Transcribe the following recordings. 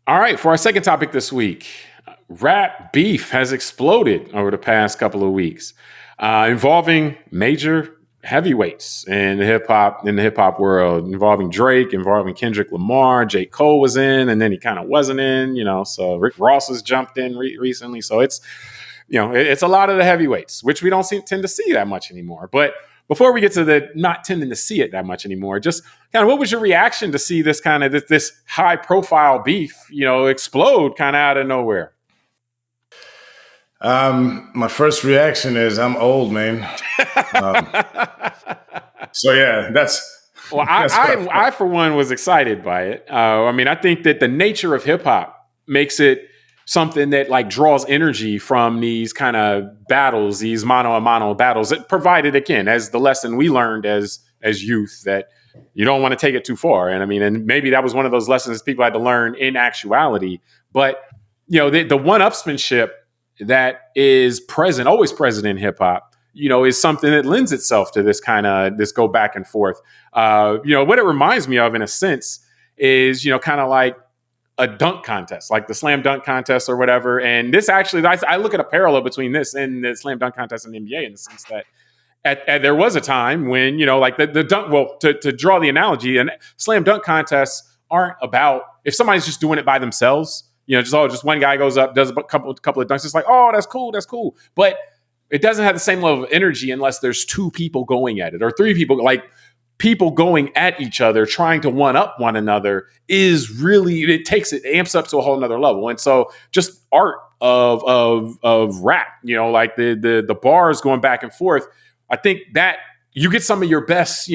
All right, for our second topic this week, rap beef has exploded over the past couple of weeks, involving major heavyweights in the hip hop world, involving Drake, involving Kendrick Lamar. J. Cole was in, and then he kind of wasn't in. So Rick Ross has jumped in recently. So it's a lot of the heavyweights, which we don't tend to see that much anymore. But before we get to the not tending to see it that much anymore, just kind of what was your reaction to see this kind of this high profile beef, explode kind of out of nowhere? My first reaction is I'm old, man. Um, so yeah, Well, that's I for one was excited by it. I think that the nature of hip hop makes it something that like draws energy from these kind of battles, these mano a mano battles. It provided again as the lesson we learned as youth that you don't want to take it too far. And maybe that was one of those lessons people had to learn in actuality. But the one-upsmanship that is present, always present in hip hop, is something that lends itself to this go back and forth. What it reminds me of in a sense is, kind of like a dunk contest, like the slam dunk contest or whatever. And this actually, I look at a parallel between this and the slam dunk contest in the NBA in the sense that there was a time when, like the dunk, well, to draw the analogy, and slam dunk contests aren't about if somebody's just doing it by themselves, just one guy goes up, does a couple of dunks. It's like, oh, that's cool. But it doesn't have the same level of energy unless there's two people going at it or three people. Like people going at each other, trying to one up one another is really, it amps up to a whole nother level. And so just art of rap, like the bars going back and forth. I think that you get some of your best,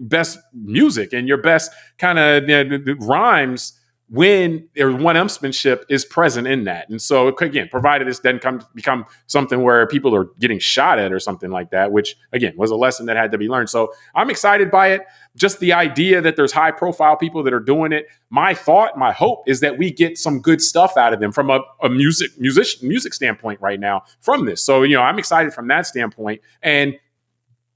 best music and your best kind of rhymes when one-upsmanship is present in that. And so, again, provided this doesn't become something where people are getting shot at or something like that, which, again, was a lesson that had to be learned. So I'm excited by it. Just the idea that there's high-profile people that are doing it. My hope is that we get some good stuff out of them from a music standpoint right now from this. So, I'm excited from that standpoint. And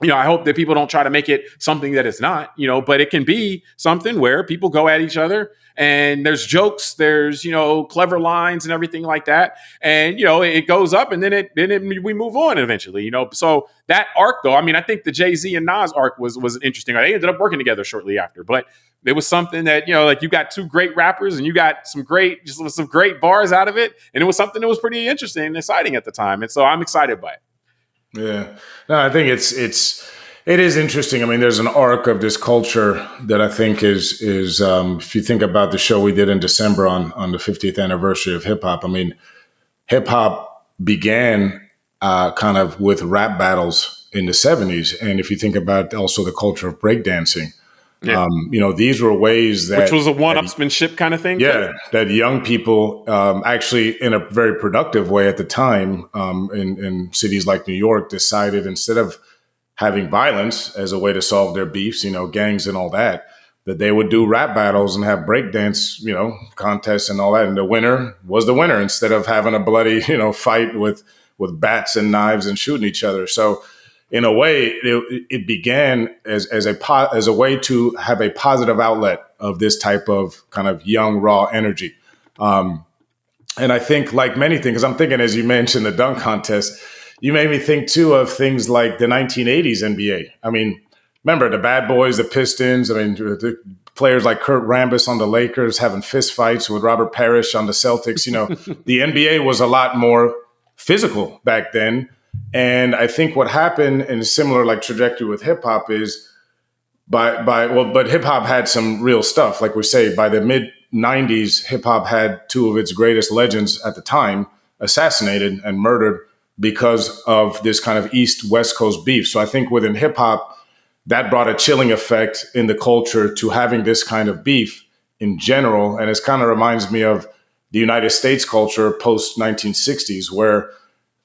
I hope that people don't try to make it something that it's not, but it can be something where people go at each other and there's jokes, there's, clever lines and everything like that. And, it goes up and then we move on eventually, So that arc though, I think the Jay-Z and Nas arc was interesting. They ended up working together shortly after, but it was something that, like you got two great rappers and you got some great bars out of it. And it was something that was pretty interesting and exciting at the time. And so I'm excited by it. Yeah, no, I think it is interesting. There's an arc of this culture that I think is if you think about the show we did in December on the 50th anniversary of hip hop. Hip hop began kind of with rap battles in the 70s, and if you think about also the culture of breakdancing. Yeah. These were ways that... Which was a one-upsmanship kind of thing? Yeah, that young people actually, in a very productive way at the time, in cities like New York, decided instead of having violence as a way to solve their beefs, gangs and all that they would do rap battles and have breakdance, contests and all that. And the winner was the winner instead of having a bloody, fight with bats and knives and shooting each other. So in a way, it began as a way to have a positive outlet of this type of kind of young, raw energy. And I think like many things, I'm thinking, as you mentioned, the dunk contest, you made me think too of things like the 1980s NBA. Remember the Bad Boys, the Pistons, the players like Kurt Rambis on the Lakers having fist fights with Robert Parrish on the Celtics. The NBA was a lot more physical back then. And I think what happened in a similar like trajectory with hip hop is but hip hop had some real stuff. Like we say, by the mid 90s, hip hop had two of its greatest legends at the time assassinated and murdered because of this kind of East-West Coast beef. So I think within hip hop, that brought a chilling effect in the culture to having this kind of beef in general. And it kind of reminds me of the United States culture post 1960s, where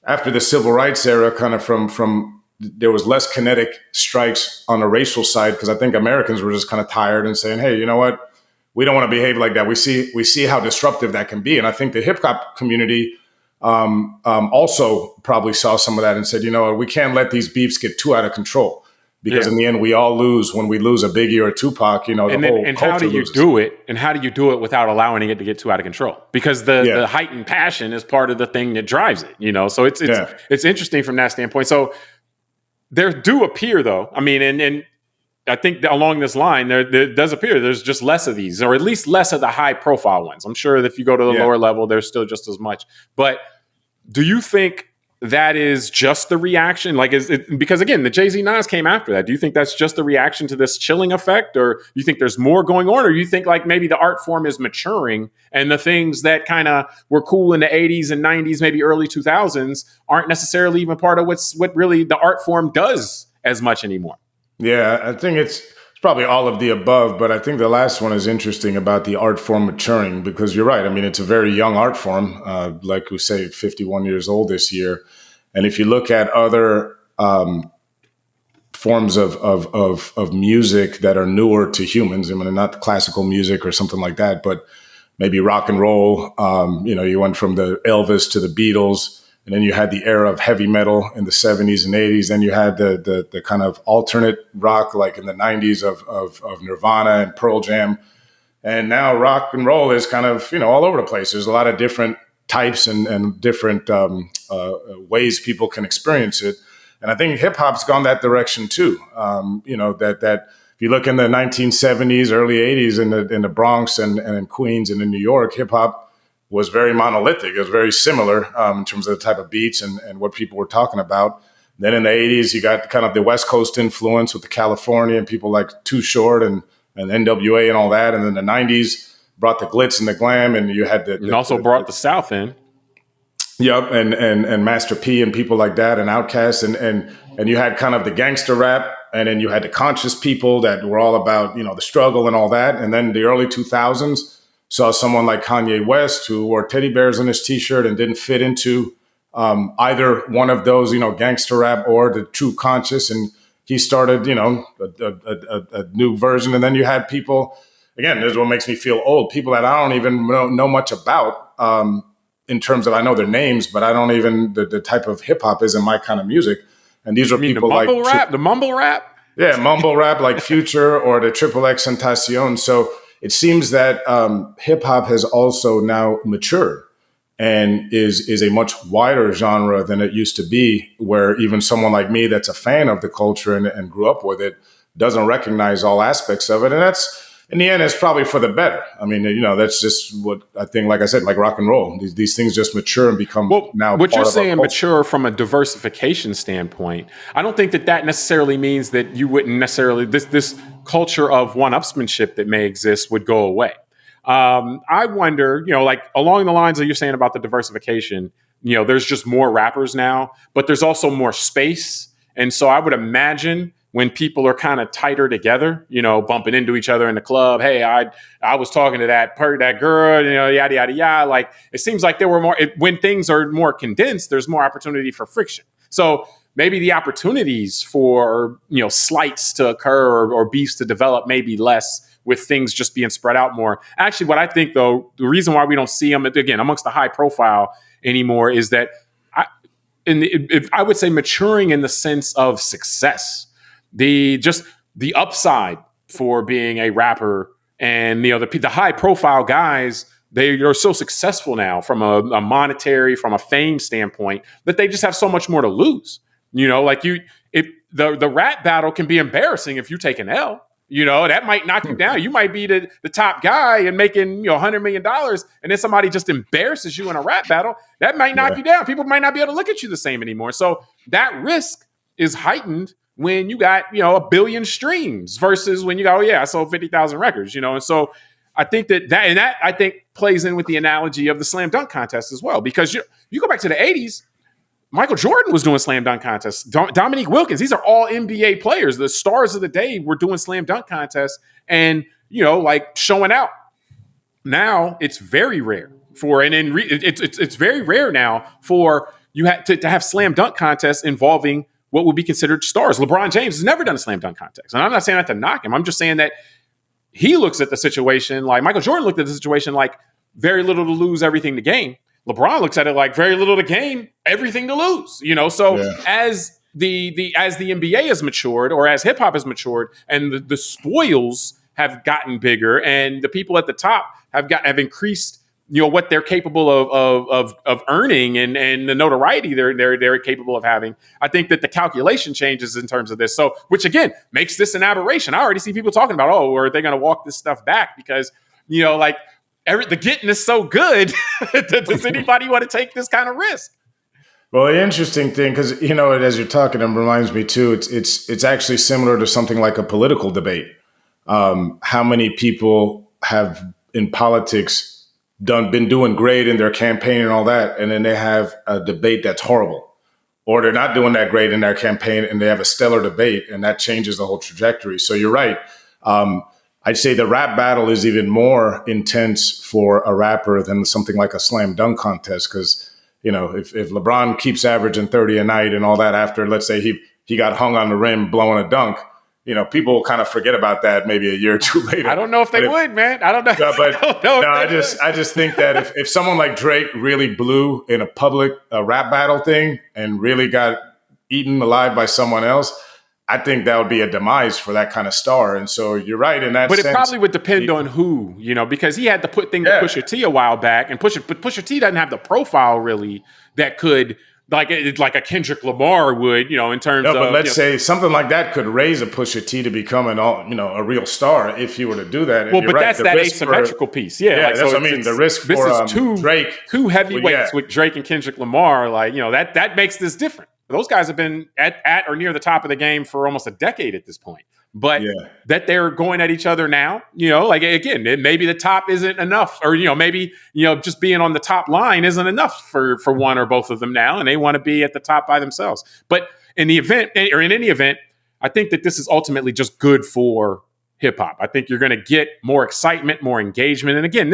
after the civil rights era, kind of from there was less kinetic strikes on the racial side, because I think Americans were just kind of tired and saying, hey, you know what? We don't want to behave like that. We see how disruptive that can be. And I think the hip hop community also probably saw some of that and said, you know what, we can't let these beefs get too out of control. because in the end, we all lose when we lose a Biggie or a Tupac. The whole culture how do you loses. do it? And how do you do it without allowing it to get too out of control? Because the heightened passion is part of the thing that drives it. So it's interesting from that standpoint. So there do appear, though. I mean, and I think that along this line, there does appear there's just less of these, or at least less of the high profile ones. I'm sure that if you go to the lower level, there's still just as much. But do you think that is just the reaction? Like, is it because, again, the Jay-Z Nas came after that? Do you think that's just the reaction to this chilling effect, or you think there's more going on, or you think like maybe the art form is maturing and the things that kind of were cool in the 80s and 90s, maybe early 2000s, aren't necessarily even part of what really the art form does as much anymore? Yeah, I think it's probably all of the above, but I think the last one is interesting about the art form maturing, because you're right. I mean, it's a very young art form, like we say, 51 years old this year. And if you look at other forms of music that are newer to humans, I mean, not classical music or something like that, but maybe rock and roll, you went from the Elvis to the Beatles, and then you had the era of heavy metal in the 70s and 80s. Then you had the kind of alternate rock, like in the 90s of Nirvana and Pearl Jam. And now rock and roll is kind of, all over the place. There's a lot of different types and different ways people can experience it. And I think hip hop's gone that direction too. That if you look in the 1970s, early 80s in the Bronx and in Queens and in New York, hip hop was very monolithic. It was very similar in terms of the type of beats and what people were talking about. Then in the 80s, you got kind of the West Coast influence with the California and people like Too Short and NWA and all that. And then the 90s brought the glitz and the glam, and you had brought the South in. Yep, and Master P and people like that, and Outkast, and you had kind of the gangster rap, and then you had the conscious people that were all about the struggle and all that. And then the early 2000s saw someone like Kanye West, who wore teddy bears on his T-shirt and didn't fit into either one of those, gangster rap or the true conscious, and he started a new version. And then you had people, again, this is what makes me feel old, people that I don't even know much about. In terms of, I know their names, but I don't even, the type of hip hop isn't my kind of music. And these are people like the mumble rap. Yeah, mumble rap like Future or the Triple X Tentacion. So it seems that hip hop has also now matured and is a much wider genre than it used to be, where even someone like me that's a fan of the culture and grew up with it doesn't recognize all aspects of it. And that's, in the end, it's probably for the better. I mean, that's just what I think, like I said, like rock and roll. These things just mature and become now what part you're of saying, mature from a diversification standpoint. I don't think that necessarily means that you wouldn't necessarily, this culture of one-upsmanship that may exist would go away. I wonder, like along the lines of you're saying about the diversification, there's just more rappers now, but there's also more space. And so I would imagine when people are kind of tighter together, bumping into each other in the club. Hey, I was talking to that girl, yada, yada, yada. Like, it seems like there were more, when things are more condensed, there's more opportunity for friction. So maybe the opportunities for, slights to occur or beefs to develop may be less with things just being spread out more. Actually, what I think, though, the reason why we don't see them, again, amongst the high profile anymore is that I would say maturing in the sense of success. The upside for being a rapper, and the high profile guys, they are so successful now from a monetary, from a fame standpoint, that they just have so much more to lose. The rap battle can be embarrassing if you take an L. That might knock you down. You might be the top guy and making $100 million, and then somebody just embarrasses you in a rap battle. That might knock you down. People might not be able to look at you the same anymore. So that risk is heightened when you got, 1 billion streams versus when you go, I sold 50,000 records, And so I think that I think plays in with the analogy of the slam dunk contest as well, because you go back to the 80s, Michael Jordan was doing slam dunk contests. Dominique Wilkins, these are all NBA players. The stars of the day were doing slam dunk contests and, showing out. Now it's very rare it's very rare now for you to have slam dunk contests involving what would be considered stars. LeBron James has never done a slam dunk contest. And I'm not saying that to knock him. I'm just saying that he looks at the situation like Michael Jordan looked at the situation like very little to lose, everything to gain. LeBron looks at it like very little to gain, everything to lose. So as the as the NBA has matured, or as hip hop has matured, and the spoils have gotten bigger, and the people at the top have increased, what they're capable of earning, and the notoriety they're capable of having. I think that the calculation changes in terms of this. So, which again makes this an aberration. I already see people talking about, are they going to walk this stuff back because the getting is so good. Does anybody want to take this kind of risk? Well, the interesting thing, because as you're talking, it reminds me too. It's actually similar to something like a political debate. How many people have in politics been doing great in their campaign and all that, and then they have a debate that's horrible, or they're not doing that great in their campaign and they have a stellar debate, and that changes the whole trajectory. So you're right. I'd say the rap battle is even more intense for a rapper than something like a slam dunk contest, because if LeBron keeps averaging 30 a night and all that after, let's say he got hung on the rim blowing a dunk, people will kind of forget about that maybe a year or two later. I don't know if they would, man. I don't know. I just think that if someone like Drake really blew in a public rap battle thing and really got eaten alive by someone else, I think that would be a demise for that kind of star. And so you're right in that sense. But it probably would depend on who, because he had to put things to Pusha T a while back, and Pusha T doesn't have the profile really that could, like a Kendrick Lamar would, in terms of. But let's say something like that could raise a Pusha T to become a real star if he were to do that. Well, but that's that asymmetrical piece. Yeah, that's what I mean. The risk for Drake, two heavyweights with Drake and Kendrick Lamar, that makes this different. Those guys have been at or near the top of the game for almost a decade at this point. But that they're going at each other now, again, maybe the top isn't enough, or, maybe, just being on the top line isn't enough for one or both of them now, and they want to be at the top by themselves. But in the event, or in any event, I think that this is ultimately just good for hip hop. I think you're going to get more excitement, more engagement. And again,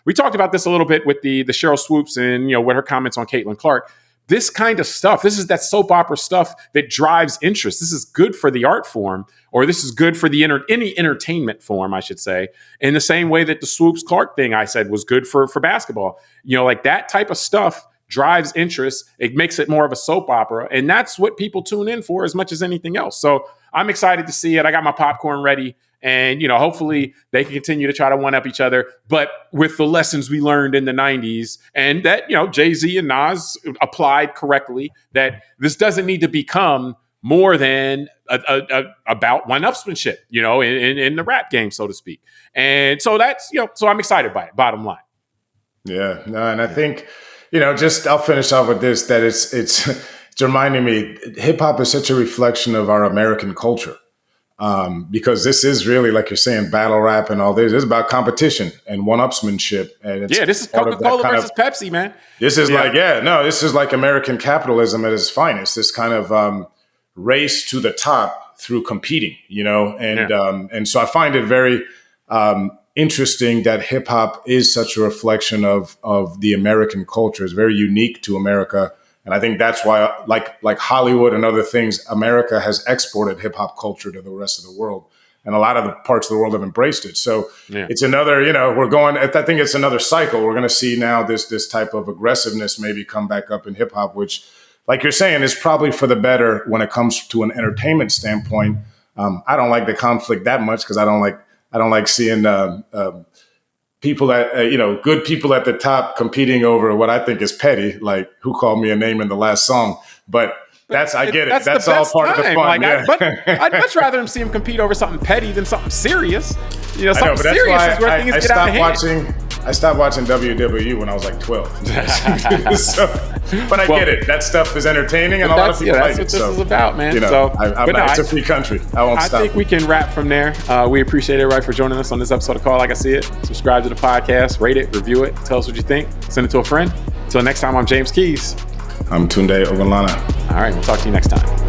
we talked about this a little bit with the Cheryl Swoops and, what her comments on Caitlin Clark. This kind of stuff, this is that soap opera stuff that drives interest. This is good for the art form, or this is good for any entertainment form, I should say, in the same way that the Swoops Clark thing I said was good for basketball. That type of stuff drives interest. It makes it more of a soap opera, and that's what people tune in for as much as anything else. So I'm excited to see it. I got my popcorn ready. And, hopefully they can continue to try to one-up each other, but with the lessons we learned in the 90s, and that, Jay-Z and Nas applied correctly, that this doesn't need to become more than about one-upsmanship, in the rap game, so to speak. And so that's, so I'm excited by it, bottom line. Yeah, no, and I think, I'll finish off with this, that it's reminding me, hip-hop is such a reflection of our American culture. Because this is really, like you're saying, battle rap and all this. It's about competition and one-upsmanship. And this is Coca-Cola versus Pepsi, man. This is this is like American capitalism at its finest. This kind of race to the top through competing, and so I find it very interesting that hip hop is such a reflection of the American culture. It's very unique to America. And I think that's why, like Hollywood and other things, America has exported hip hop culture to the rest of the world. And a lot of the parts of the world have embraced it. So it's another, I think it's another cycle. We're going to see now this type of aggressiveness maybe come back up in hip hop, which, like you're saying, is probably for the better when it comes to an entertainment standpoint. I don't like the conflict that much because I don't like seeing people that, good people at the top competing over what I think is petty, like Who Called Me a Name in the last song. But I get it. That's all part of the fun. I'd much rather see him compete over something petty than something serious. Something serious is where things get out of hand. I stopped watching WWE when I was like 12. But I get it. That stuff is entertaining, and a lot of people like it. That's what this is about, man. It's a free country. I think we can wrap from there. We appreciate everybody for joining us on this episode of Call Like I See It. Subscribe to the podcast, rate it, review it, tell us what you think, send it to a friend. Until next time, I'm James Keys. I'm Tunde Ogunlana. All right, we'll talk to you next time.